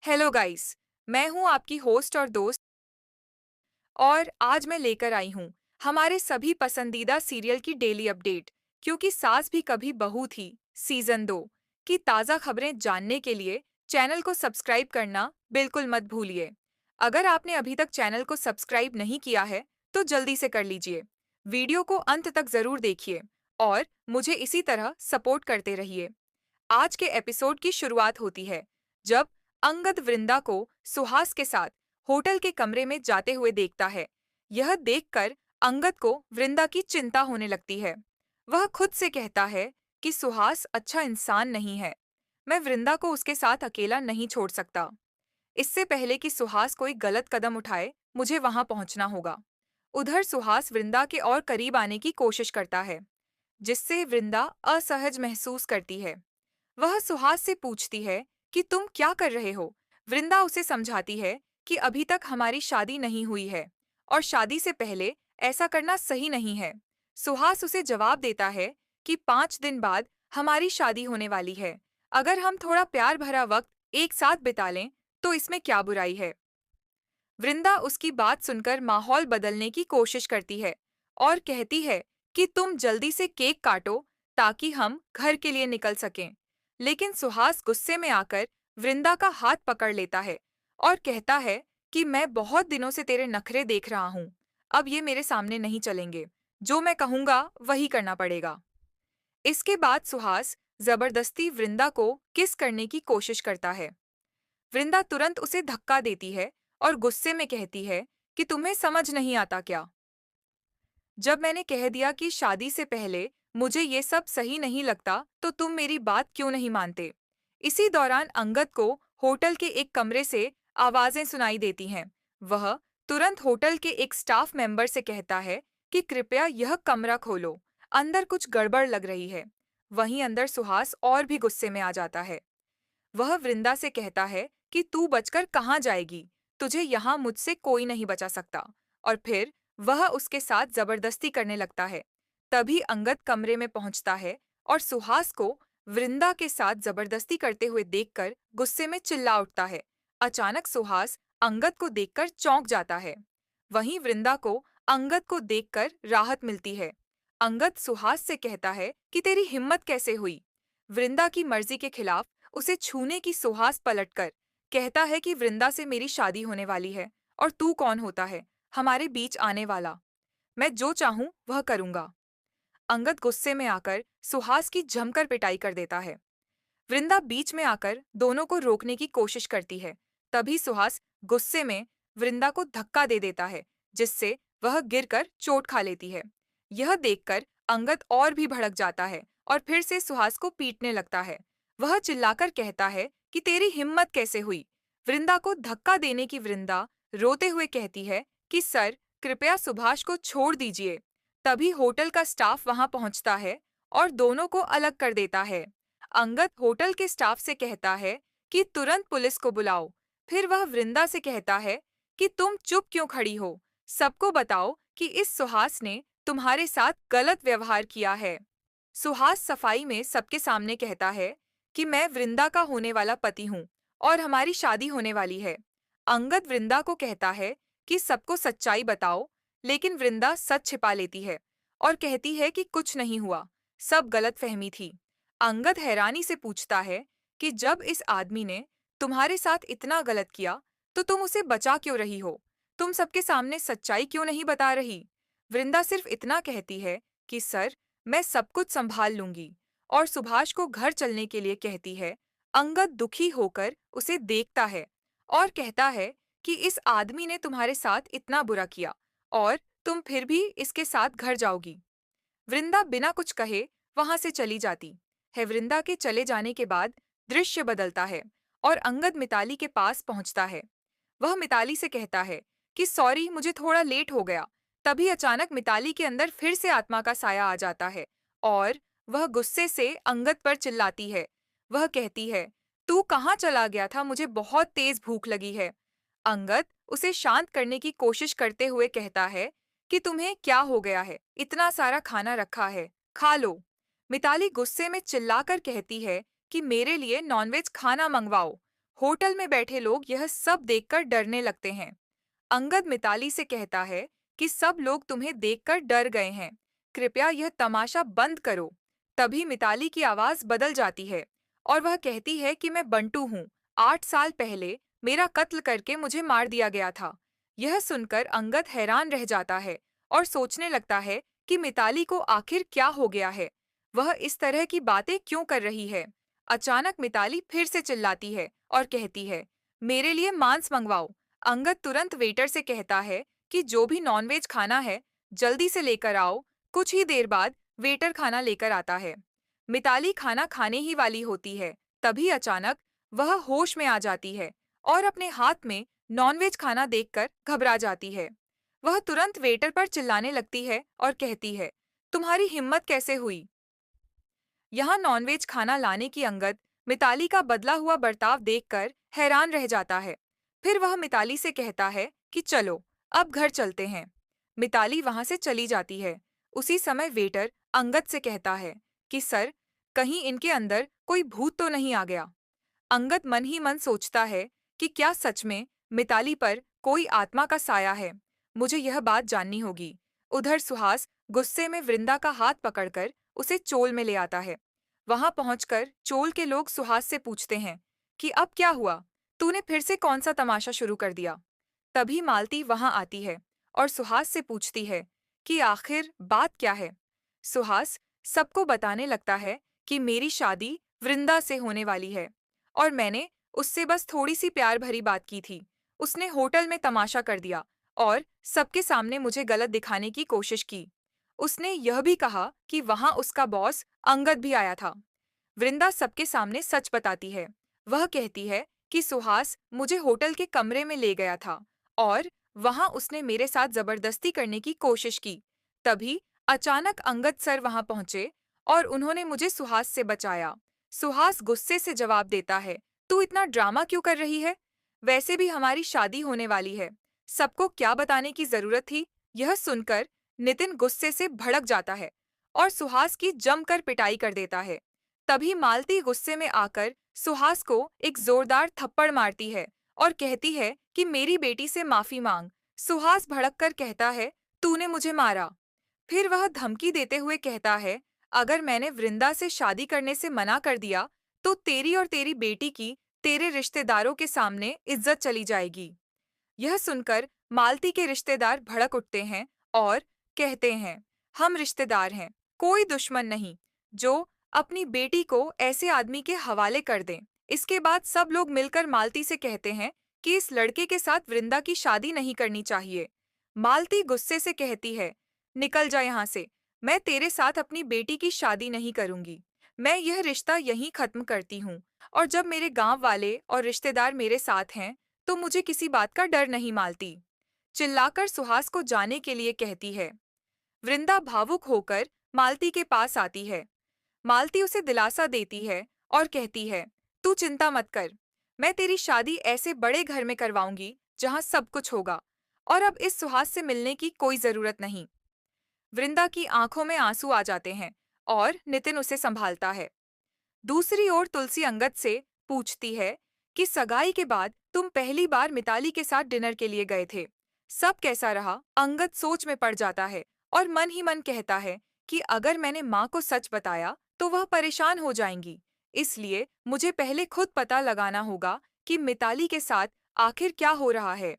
Hello guys. मैं हूं आपकी होस्ट और दोस्त, और आज मैं लेकर आई हूं हमारे सभी पसंदीदा सीरियल की डेली अपडेट, क्योंकि सास भी कभी बहू थी सीजन 2 की ताज़ा खबरें जानने के लिए चैनल को सब्सक्राइब करना बिल्कुल मत भूलिए। अगर आपने अभी तक चैनल को सब्सक्राइब नहीं किया है तो जल्दी से कर लीजिए। वीडियो को अंत तक जरूर देखिए और मुझे इसी तरह सपोर्ट करते रहिए। आज के एपिसोड की शुरुआत होती है जब अंगद वृंदा को सुहास के साथ होटल के कमरे में जाते हुए देखता है। यह देखकर अंगद को वृंदा की चिंता होने लगती है। वह खुद से कहता है कि सुहास अच्छा इंसान नहीं है। मैं वृंदा को उसके साथ अकेला नहीं छोड़ सकता। इससे पहले कि सुहास कोई गलत कदम उठाए, मुझे वहां पहुंचना होगा। उधर सुहास वृंदा के और करीब आने की कोशिश करता है, जिससे वृंदा असहज महसूस करती है। वह सुहास से पूछती है कि तुम क्या कर रहे हो। वृंदा उसे समझाती है कि अभी तक हमारी शादी नहीं हुई है और शादी से पहले ऐसा करना सही नहीं है। सुहास उसे जवाब देता है कि 5 दिन बाद हमारी शादी होने वाली है। अगर हम थोड़ा प्यार भरा वक्त एक साथ बिता लें तो इसमें क्या बुराई है। वृंदा उसकी बात सुनकर माहौल बदलने की कोशिश करती है और कहती है कि तुम जल्दी से केक काटो ताकि हम घर के लिए निकल सकें। लेकिन सुहास गुस्से में आकर वृंदा का हाथ पकड़ लेता है और कहता है कि मैं बहुत दिनों से तेरे नखरे देख रहा हूँ। अब ये मेरे सामने नहीं चलेंगे। जो मैं कहूँगा वही करना पड़ेगा। इसके बाद सुहास जबरदस्ती वृंदा को किस करने की कोशिश करता है। वृंदा तुरंत उसे धक्का देती है और गुस्से में कहती है कि तुम्हें समझ नहीं आता क्या। जब मैंने कह दिया कि शादी से पहले मुझे ये सब सही नहीं लगता तो तुम मेरी बात क्यों नहीं मानते। इसी दौरान अंगद को होटल के एक कमरे से आवाजें सुनाई देती हैं। वह तुरंत होटल के एक स्टाफ मेंबर से कहता है कि कृपया यह कमरा खोलो, अंदर कुछ गड़बड़ लग रही है। वहीं अंदर सुहास और भी गुस्से में आ जाता है। वह वृंदा से कहता है कि तू बचकर कहाँ जाएगी, तुझे यहाँ मुझसे कोई नहीं बचा सकता। और फिर वह उसके साथ जबरदस्ती करने लगता है। तभी अंगद कमरे में पहुंचता है और सुहास को वृंदा के साथ जबरदस्ती करते हुए देखकर गुस्से में चिल्ला उठता है। अचानक सुहास अंगद को देखकर चौंक जाता है। वहीं वृंदा को अंगद को देखकर राहत मिलती है। अंगद सुहास से कहता है कि तेरी हिम्मत कैसे हुई। वृंदा की मर्जी के खिलाफ उसे छूने की सुहास पलटकर कहता है कि वृंदा से मेरी शादी होने वाली है और तू कौन होता है हमारे बीच आने वाला। मैं जो चाहूं वह करूंगा। अंगद गुस्से में आकर सुहास की जमकर पिटाई कर देता है। वृंदा बीच में आकर दोनों को रोकने की कोशिश करती है। तभी सुहास गुस्से में वृंदा को धक्का दे देता है, जिससे वह गिरकर चोट खा लेती है। यह देखकर अंगद और भी भड़क जाता है और फिर से सुहास को पीटने लगता है। वह चिल्लाकर कहता है कि तेरी हिम्मत कैसे हुई। वृंदा को धक्का देने की वृंदा रोते हुए कहती है कि सर, कृपया सुभाष को छोड़ दीजिए। तभी होटल का स्टाफ वहां पहुंचता है और दोनों को अलग कर देता है। अंगद होटल के स्टाफ से कहता है कि तुरंत पुलिस को बुलाओ। फिर वह वृंदा से कहता है कि तुम चुप क्यों खड़ी हो, सबको बताओ कि इस सुहास ने तुम्हारे साथ गलत व्यवहार किया है। सुहास सफाई में सबके सामने कहता है कि मैं वृंदा का होने वाला पति हूँ और हमारी शादी होने वाली है। अंगद वृंदा को कहता है कि सबको सच्चाई बताओ, लेकिन वृंदा सच छिपा लेती है और कहती है कि कुछ नहीं हुआ, सब गलतफहमी थी। अंगद हैरानी से पूछता है कि जब इस आदमी ने तुम्हारे साथ इतना गलत किया तो तुम उसे बचा क्यों रही हो, तुम सबके सामने सच्चाई क्यों नहीं बता रही। वृंदा सिर्फ इतना कहती है कि सर, मैं सब कुछ संभाल लूंगी, और सुभाष को घर चलने के लिए कहती है। अंगद दुखी होकर उसे देखता है और कहता है कि इस आदमी ने तुम्हारे साथ इतना बुरा किया और तुम फिर भी इसके साथ घर जाओगी। वृंदा बिना कुछ कहे वहां से चली जाती है। वृंदा के चले जाने के बाद दृश्य बदलता है और अंगद मिताली के पास पहुंचता है। वह मिताली से कहता है कि सॉरी, मुझे थोड़ा लेट हो गया। तभी अचानक मिताली के अंदर फिर से आत्मा का साया आ जाता है और वह गुस्से से अंगद पर चिल्लाती है। वह कहती है, तू कहाँ चला गया था, मुझे बहुत तेज भूख लगी है। अंगद उसे शांत करने की कोशिश करते हुए कहता है कि तुम्हें क्या हो गया है, इतना सारा खाना रखा है, खा लो। मिताली गुस्से में चिल्लाकर कहती है कि मेरे लिए नॉनवेज खाना मंगवाओ। होटल में बैठे लोग यह सब देखकर डरने लगते हैं। अंगद मिताली से कहता है कि सब लोग तुम्हें देखकर डर गए हैं, कृपया यह तमाशा बंद करो। तभी मिताली की आवाज बदल जाती है और वह कहती है कि मैं बंटू हूँ। 8 साल पहले मेरा कत्ल करके मुझे मार दिया गया था। यह सुनकर अंगद हैरान रह जाता है और सोचने लगता है कि मिताली को आखिर क्या हो गया है, वह इस तरह की बातें क्यों कर रही है। अचानक मिताली फिर से चिल्लाती है और कहती है, मेरे लिए मांस मंगवाओ। अंगद तुरंत वेटर से कहता है कि जो भी नॉनवेज खाना है जल्दी से लेकर आओ। कुछ ही देर बाद वेटर खाना लेकर आता है। मिताली खाना खाने ही वाली होती है, तभी अचानक वह होश में आ जाती है और अपने हाथ में नॉनवेज खाना देखकर घबरा जाती है। वह तुरंत वेटर पर चिल्लाने लगती है और कहती है, तुम्हारी हिम्मत कैसे हुई यहाँ नॉनवेज खाना लाने की। अंगद मिताली का बदला हुआ बर्ताव देखकर हैरान रह जाता है। फिर वह मिताली से कहता है कि चलो अब घर चलते हैं। मिताली वहां से चली जाती है। उसी समय वेटर अंगद से कहता है कि सर, कहीं इनके अंदर कोई भूत तो नहीं आ गया। अंगद मन ही मन सोचता है कि क्या सच में मिताली पर कोई आत्मा का साया है। मुझे यह बात जाननी होगी। उधर सुहास गुस्से में वृंदा का हाथ पकड़कर उसे चोल में ले आता है। वहां पहुंचकर चोल के लोग सुहास से पूछते हैं कि अब क्या हुआ, तूने फिर से कौन सा तमाशा शुरू कर दिया। तभी मालती वहां आती है और सुहास से पूछती है कि आखिर बात क्या है। सुहास सबको बताने लगता है कि मेरी शादी वृंदा से होने वाली है और मैंने उससे बस थोड़ी सी प्यार भरी बात की थी। उसने होटल में तमाशा कर दिया और सबके सामने मुझे गलत दिखाने की कोशिश की। उसने यह भी कहा कि वहां उसका बॉस अंगद भी आया था। वृंदा सबके सामने सच बताती है। वह कहती है कि सुहास मुझे होटल के कमरे में ले गया था और वहां उसने मेरे साथ जबरदस्ती करने की कोशिश की। तभी अचानक अंगद सर वहां पहुंचे और उन्होंने मुझे सुहास से बचाया। सुहास गुस्से से जवाब देता है, तू इतना ड्रामा क्यों कर रही है? वैसे भी हमारी शादी होने वाली है, सबको क्या बताने की जरूरत थी? यह सुनकर नितिन गुस्से से भड़क जाता है और सुहास की जमकर पिटाई कर देता है। तभी मालती गुस्से में आकर सुहास को एक जोरदार थप्पड़ मारती है और कहती है कि मेरी बेटी से माफी मांग। सुहास भड़ककर कहता है, तूने मुझे मारा। फिर वह धमकी देते हुए कहता है, अगर मैंने वृंदा से शादी करने से मना कर दिया तो तेरी और तेरी बेटी की तेरे रिश्तेदारों के सामने इज्जत चली जाएगी। यह सुनकर मालती के रिश्तेदार भड़क उठते हैं और कहते हैं, हम रिश्तेदार हैं, कोई दुश्मन नहीं जो अपनी बेटी को ऐसे आदमी के हवाले कर दें। इसके बाद सब लोग मिलकर मालती से कहते हैं कि इस लड़के के साथ वृंदा की शादी नहीं करनी चाहिए। मालती गुस्से से कहती है, निकल जा यहाँ से, मैं तेरे साथ अपनी बेटी की शादी नहीं करूंगी। मैं यह रिश्ता यहीं खत्म करती हूँ और जब मेरे गांव वाले और रिश्तेदार मेरे साथ हैं तो मुझे किसी बात का डर नहीं। मालती चिल्लाकर सुहास को जाने के लिए कहती है। वृंदा भावुक होकर मालती के पास आती है। मालती उसे दिलासा देती है और कहती है, तू चिंता मत कर, मैं तेरी शादी ऐसे बड़े घर में करवाऊंगी जहां सब कुछ होगा और अब इस सुहास से मिलने की कोई जरूरत नहीं। वृंदा की आंखों में आंसू आ जाते हैं और नितिन उसे संभालता है। दूसरी ओर तुलसी अंगद से पूछती है कि सगाई के बाद तुम पहली बार मिताली के साथ डिनर के लिए गए थे, सब कैसा रहा? अंगद सोच में पड़ जाता है और मन ही मन कहता है कि अगर मैंने माँ को सच बताया तो वह परेशान हो जाएंगी, इसलिए मुझे पहले खुद पता लगाना होगा कि मिताली के साथ आखिर क्या हो रहा है।